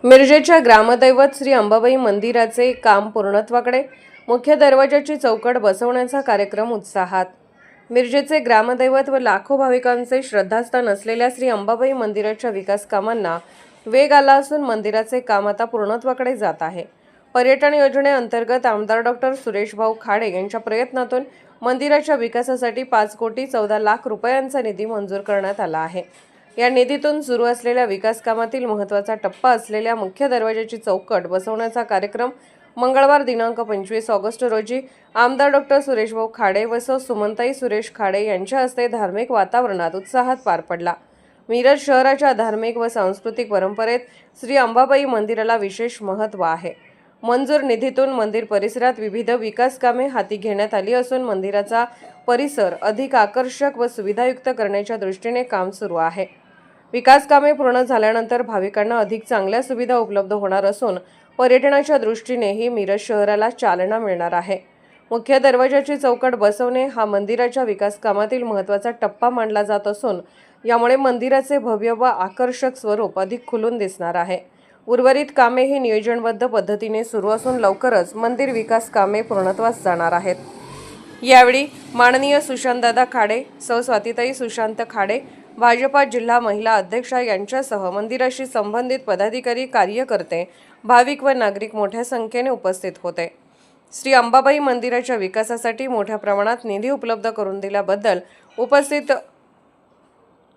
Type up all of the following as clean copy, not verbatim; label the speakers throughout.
Speaker 1: मिरजेच्या ग्रामदैवत श्री अंबाबाई मंदिराचे काम पूर्णत्वाकडे, मुख्य दरवाजाची चौकट बसवण्याचा कार्यक्रम उत्साहात। मिरजेचे ग्रामदैवत व लाखो भाविकांचे श्रद्धास्थान असलेल्या श्री अंबाबाई मंदिराच्या विकास कामांना वेग आला असून मंदिराचे काम आता पूर्णत्वाकडे जात आहे। पर्यटन योजनेअंतर्गत आमदार डॉ. सुरेश भाऊ खाडे यांच्या प्रयत्नातून मंदिराच्या विकासासाठी 5,14,00,00,000 रुपयांचा निधी मंजूर करण्यात आला आहे। या निधीतून सुरू असलेल्या विकास कामातील महत्त्वाचा टप्पा असलेल्या मुख्य दरवाजाची चौकट बसवण्याचा कार्यक्रम मंगळवार दिनांक 25 ऑगस्ट रोजी आमदार डॉ. सुरेश भाऊ खाडे व सुमनताई सुरेश खाडे यांच्या हस्ते धार्मिक वातावरणात उत्साहात पार पडला। मिरज शहराच्या धार्मिक व सांस्कृतिक परंपरेत श्री अंबाबाई मंदिराला विशेष महत्त्व आहे। मंजूर निधीतून मंदिर परिसरात विविध विकास कामे हाती घेण्यात आली असून मंदिराचा परिसर अधिक आकर्षक व सुविधायुक्त करण्याच्या दृष्टीने काम सुरू आहे। विकास कामे पूर्ण झाल्यानंतर भाविकांना अधिक चांगल्या सुविधा उपलब्ध होणार असून पर्यटनाच्या दृष्टीनेही मिरज शहराला चालना मिळणार आहे। मुख्य दरवाजाची चौकट बसवणे हा मंदिराच्या विकास कामातील महत्त्वाचा टप्पा मानला जात असून यामुळे मंदिराचे भव्य व आकर्षक स्वरूप अधिक खुलून दिसणार आहे। उर्वरित कामे ही नियोजनबद्ध पद्धतीने सुरू असून लवकरच मंदिर विकास कामे पूर्णत्वास जाणार आहेत। यावेळी माननीय सुशांतदादा खाडे, स्वातीताई सुशांत खाडे, भाजपा जिल्हा महिला अध्यक्षा यांच्यासह मंदिराशी संबंधित पदाधिकारी, कार्यकर्ते, भाविक व नागरिक मोठ्या संख्येने उपस्थित होते। श्री अंबाबाई मंदिराच्या विकासासाठी मोठ्या प्रमाणात निधी उपलब्ध करून दिल्याबद्दल उपस्थित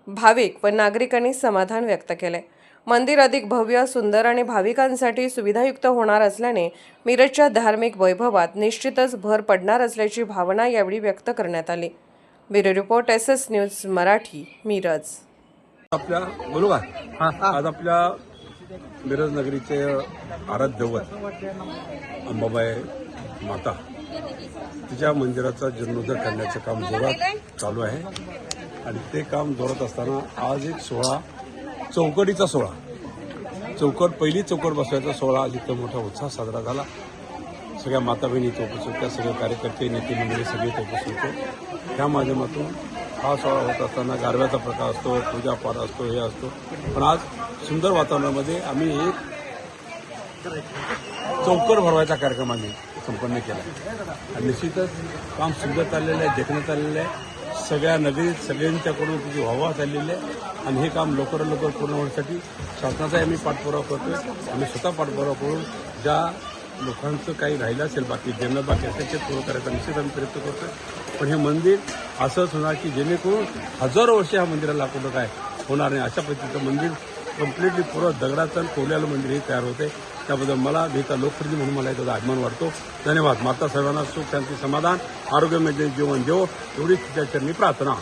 Speaker 1: भाविक व नागरिकांनी समाधान व्यक्त केले। मंदिर अधिक भव्य, सुंदर आणि भाविकांसाठी सुविधायुक्त होणार असल्याने मिरजच्या धार्मिक वैभवात निश्चितच भर पडणार असल्याची भावना यावेळी व्यक्त करण्यात आली। Bureau report SS news Marathi, Miraj.
Speaker 2: आज आपल्या मिरज नगरीचे आराध्य दैवत अंबाबाई माता तिच्या मंदिराचा जीर्णोद्धार करण्याचे काम जोरात चालू आहे आणि ते काम जोरात असताना आज एक सोहळा, चौकटीचा सोहळा, पहिली चौकट बसवायचा सोहळा आज इथं मोठा उत्साह साजरा झाला। सगळ्या माता बहिणी इथे उपस्थित होत्या, सगळे कार्यकर्ते, नेते मंडळी सगळे इथे उपस्थित होते। त्या माध्यमातून हा सोहळा होत असताना गारव्याचा प्रकार असतो, पूजापाठ असतो, हे असतो, पण आज सुंदर वातावरणामध्ये आम्ही एक चौकट भरवायचा कार्यक्रम आम्ही संपन्न केला आणि निश्चितच काम सुंदर चाललेलं आहे, देखण्यात आलेलं आहे। सगळ्या नगरीत सगळ्यांच्याकडून तिची वाहवा चाललेली आहे आणि हे काम लवकरात लवकर पूर्ण होण्यासाठी शासनाचाही आम्ही पाठपुरावा करतोय। आम्ही स्वतः पाठपुरावा करून ज्या लोकांचं काही राहिलं असेल, बाकी ज्यांना बाकी असेल ते पूर्ण करायचा निश्चित आम्ही प्रयत्न करतोय। पण हे मंदिर असंच होणार की जेणेकरून हजारो वर्षे ह्या मंदिराला कुठं काय होणार नाही, अशा पद्धतीचं मंदिर कम्प्लिटली पूर्ण दगडाचं कोल्यालं मंदिर हे तयार होते। त्याबद्दल मला भेटा लोकप्रतिनिधी म्हणून मला याचा अभिमान वाटतो। धन्यवाद। माता सर्वांना सुख, शांती, समाधान, आरोग्यमय जीवन देवो एवढीच तिच्या चरणी प्रार्थना।